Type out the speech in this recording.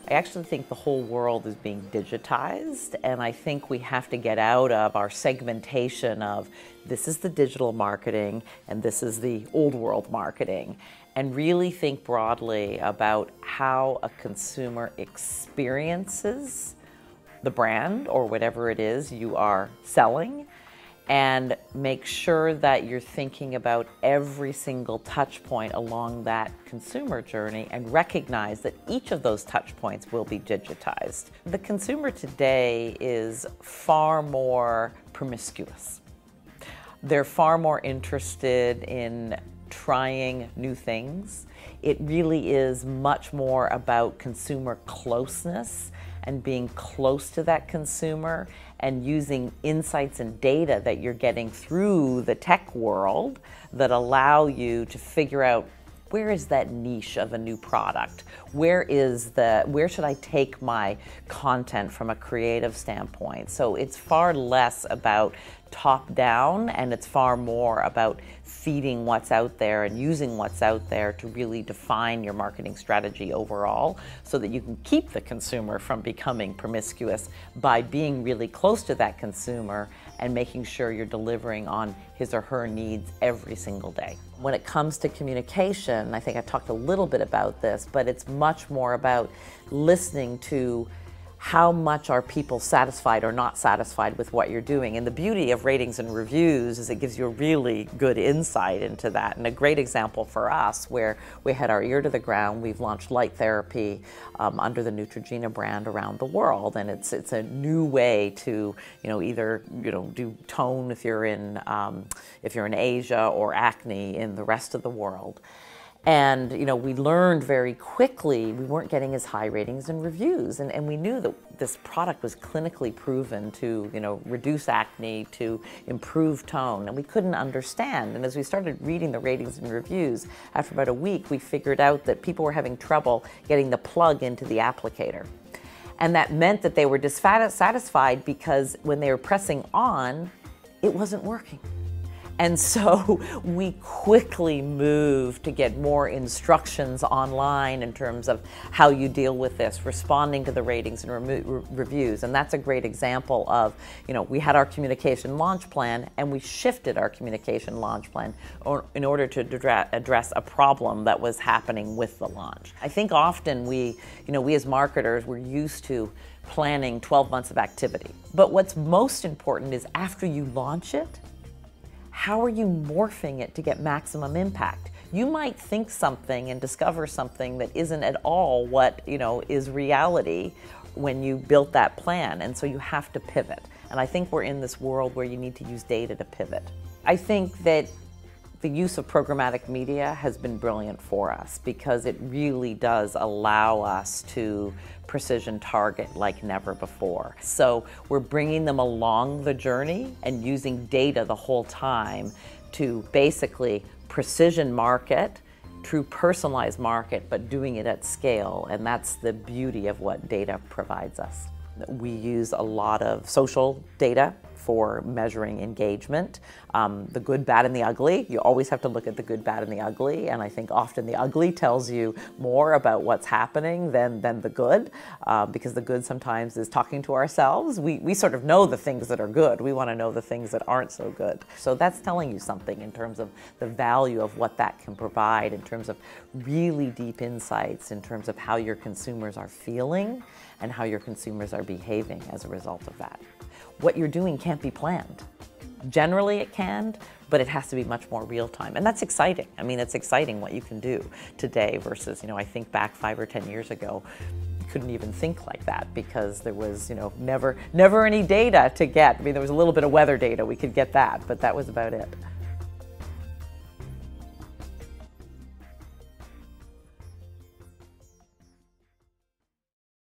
I actually think the whole world is being digitized, and I think we have to get out of our segmentation of this is the digital marketing and this is the old world marketing, and really think broadly about how a consumer experiences the brand or whatever it is you are selling, and make sure that you're thinking about every single touch point along that consumer journey and recognize that each of those touch points will be digitized. The consumer today is far more promiscuous. They're far more interested in trying new things. It really is much more about consumer closeness and being close to that consumer and using insights and data that you're getting through the tech world that allow you to figure out where is that niche of a new product? Where should I take my content from a creative standpoint? So it's far less about top down, and it's far more about feeding what's out there and using what's out there to really define your marketing strategy overall so that you can keep the consumer from becoming promiscuous by being really close to that consumer and making sure you're delivering on his or her needs every single day. When it comes to communication, I think I talked a little bit about this, but it's much more about listening to how much are people satisfied or not satisfied with what you're doing. And the beauty of ratings and reviews is it gives you a really good insight into that. And a great example for us where we had our ear to the ground, we've launched light therapy under the Neutrogena brand around the world. And it's a new way to either do tone if you're in Asia, or acne in the rest of the world. And we learned very quickly we weren't getting as high ratings and reviews, and we knew that this product was clinically proven to reduce acne, to improve tone, and we couldn't understand. And as we started reading the ratings and reviews, after about a week we figured out that people were having trouble getting the plug into the applicator. And that meant that they were dissatisfied because when they were pressing on, it wasn't working. And so we quickly moved to get more instructions online in terms of how you deal with this, responding to the ratings and reviews. And that's a great example of, we had our communication launch plan and we shifted our communication launch plan in order to address a problem that was happening with the launch. I think often we as marketers, we're used to planning 12 months of activity. But what's most important is after you launch it, how are you morphing it to get maximum impact? You might think something and discover something that isn't at all what is reality when you built that plan, and so you have to pivot. And I think we're in this world where you need to use data to pivot. I think that the use of programmatic media has been brilliant for us because it really does allow us to precision target like never before. So we're bringing them along the journey and using data the whole time to basically precision market, true personalized market, but doing it at scale. And that's the beauty of what data provides us. We use a lot of social data for measuring engagement. The good, bad, and the ugly. You always have to look at the good, bad, and the ugly, and I think often the ugly tells you more about what's happening than the good, because the good sometimes is talking to ourselves. We sort of know the things that are good. We want to know the things that aren't so good. So that's telling you something in terms of the value of what that can provide, in terms of really deep insights, in terms of how your consumers are feeling and how your consumers are behaving as a result of that. What you're doing can't be planned. Generally it can, but it has to be much more real time. And that's exciting. I mean, it's exciting what you can do today versus, I think back 5 or 10 years ago, you couldn't even think like that because there was, never any data to get. I mean, there was a little bit of weather data, we could get that, but that was about it.